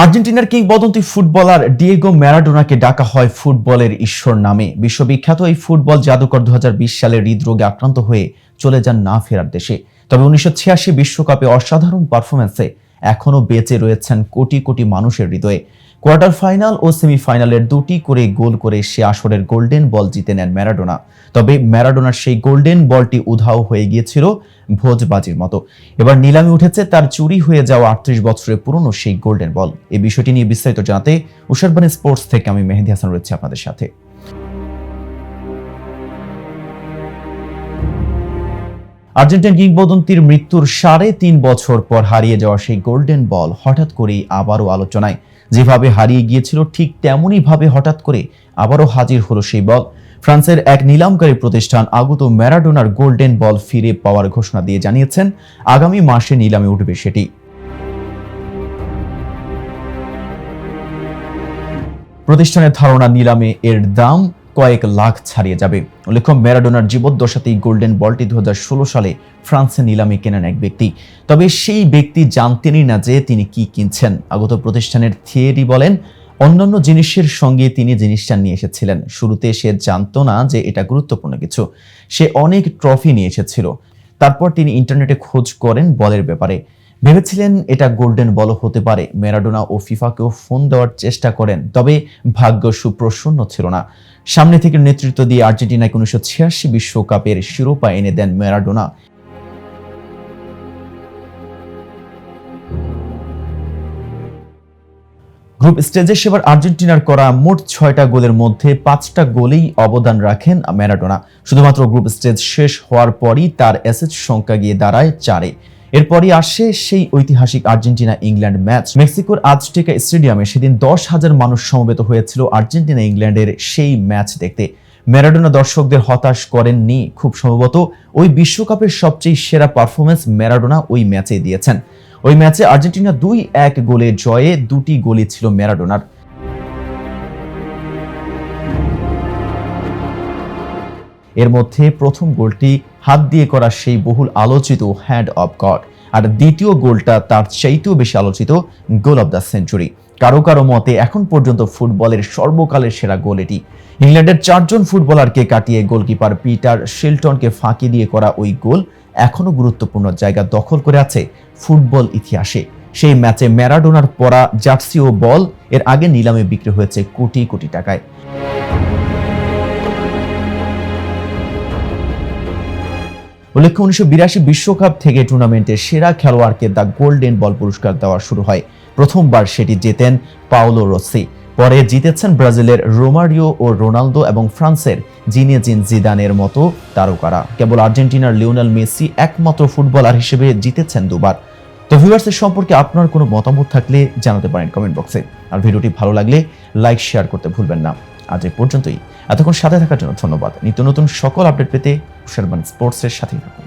আর্জেন্টিনার কিংবদন্তি footballer Diego ম্যারাডোনাকে ডাকা হয় ফুটবলের ঈশ্বর নামে। বিশ্ববিখ্যাত এই ফুটবল জাদুকর 2020 সালে হৃদরোগে আক্রান্ত হয়ে চলে যান না ফেরার দেশে। তবে 1986 বিশ্বকাপে অসাধারণ পারফরম্যান্সে এখনো বেঁচে রয়েছেন কোটি কোটি মানুষের হৃদয়ে। কোয়ার্টার ফাইনাল ও সেমিফাইনালের দুটি করে গোল করে সে আসরের গোল্ডেন বল জিতে নেন ম্যারাডোনা। তবে ম্যারাডোনার সেই গোল্ডেন বলটি উধাও হয়ে গিয়েছিল ভোজবাজির মতো। এবার নিলামে উঠেছে তার চুরি হয়ে যাওয়া 38 বছরের পুরনো সেই গোল্ডেন বল। এই বিষয়টি নিয়ে বিস্তারিত জানাতে উশারবাণী স্পোর্টস থেকে আমি মেহেদী হাসান রয়েছি আপনাদের সাথে। আর্জেন্টিন কিংবদন্তির মৃত্যুর 3.5 বছর পর হারিয়ে যাওয়া সেই গোল্ডেন বল হঠাৎ করেই আবারও আলোচনায়। যেভাবে হারিয়ে গিয়েছিল ঠিক তেমনই ভাবে হঠাৎ করে আবারও হাজির হলো সেই বল। ফ্রান্সের এক নিলামকারী প্রতিষ্ঠান আগত ম্যারাডোনার গোল্ডেন বল ফিরে পাওয়ার ঘোষণা দিয়ে জানিয়েছেন আগামী মাসে নিলামে উঠবে সেটি। প্রতিষ্ঠানের ধারণা নিলামে এর দাম কয়েক লাখ ছাড়িয়ে যাবে। উল্লেখ্য, ম্যারাডোনার জীবদ্দশাতেই গোল্ডেন বলটি 2016 সালে ফ্রান্সে নিলামে কেনেন এক ব্যক্তি। তবে সেই ব্যক্তি জানতেনই না যে তিনি কি কিনছেন। আগত প্রতিষ্ঠানের থিয়েরি বলেন, অন্যান্য জিনিসের সঙ্গে তিনি জিনিসটা নিয়ে এসেছিলেন। শুরুতে সে জানতো না যে এটা গুরুত্বপূর্ণ কিছু। সে অনেক ট্রফি নিয়ে এসেছিল। তারপর তিনি ইন্টারনেটে খোঁজ করেন বলের ব্যাপারে। ভেবেছিলেন এটা গোল্ডেন বল হতে পারে। ম্যারাডোনা ও ফিফাকেও ফোন দেওয়ার চেষ্টা করেন, তবে ভাগ্য সুপ্রসন্ন ছিল না। সামনে থেকে নেতৃত্ব দিয়ে আর্জেন্টিনাকে 1986 বিশ্বকাপের শিরোপা এনে দেন ম্যারাডোনা। গ্রুপ স্টেজে সেবার আর্জেন্টিনার করা মোট 6টা গোলের মধ্যে 5টা গোলেই অবদান রাখেন ম্যারাডোনা। শুধুমাত্র গ্রুপ স্টেজ শেষ হওয়ার পরই তার অ্যাসিস্ট সংখ্যা গিয়ে দাঁড়ায় 4-এ। এরপরই আসে সেই ঐতিহাসিক আর্জেন্টিনা ইংল্যান্ড ম্যাচ। মেক্সিকোর আজটেকা স্টেডিয়ামে সেদিন 10,000 মানুষ সমবেত হয়েছিল আর্জেন্টিনা ইংল্যান্ডের সেই ম্যাচ দেখতে। ম্যারাডোনা দর্শকদের হতাশ করেননি। খুব সম্ভবত ওই বিশ্বকাপের সবচেয়ে সেরা পারফরম্যান্স ম্যারাডোনা ওই ম্যাচে দিয়েছেন। ওই ম্যাচে আর্জেন্টিনা 2-1 গোলে জয়ে 2টি গোলই ছিল ম্যারাডোনার। এর মধ্যে প্রথম গোলটি হাত দিয়ে করা সেই বহুল আলোচিত হ্যান্ড অফ গড, আর দ্বিতীয় গোলটা তার চাইতেও বেশি আলোচিত গোল অফ দ্য সেঞ্চুরি। কারো কারো মতে এখন পর্যন্ত ফুটবলের সর্বকালের সেরা গোল এটি। ইংল্যান্ডের 4 জন ফুটবলারকে কাটিয়ে গোলকিপার পিটার শিলটনকে ফাঁকি দিয়ে করা ওই গোল এখনো গুরুত্বপূর্ণ জায়গা দখল করে আছে ফুটবল ইতিহাসে। সেই ম্যাচে ম্যারাডোনার পরা জার্সি ও বল এর আগে নিলামে বিক্রি হয়েছে কোটি কোটি টাকায়। উল্লেখ্য, 1982 বিশ্বকাপ থেকে টুর্নামেন্টের সেরা খেলোয়াড়কে দ্য গোল্ডেন বল পুরস্কার দেওয়া শুরু হয়। প্রথমবার সেটি জেতেন পাওলো রসি। পরে জিতেছেন ব্রাজিলের রোমারিও ও রোনালদো এবং ফ্রান্সের জিনেদিন জিদানের মতো তারকারা। কেবল আর্জেন্টিনার লিওনেল মেসি একমাত্র ফুটবলার হিসেবে জিতেছেন 2বার। তো ভিউয়ার্সের সম্পর্কে আপনার কোনো মতামত থাকলে জানাতে পারেন কমেন্ট বক্সে। আর ভিডিওটি ভালো লাগলে লাইক শেয়ার করতে ভুলবেন না। আজ এই পর্যন্তই। এতক্ষণ সাথে থাকার জন্য ধন্যবাদ। নিত্য নতুন সকল আপডেট পেতে উশারবাণী স্পোর্টসের সাথেই থাকুন।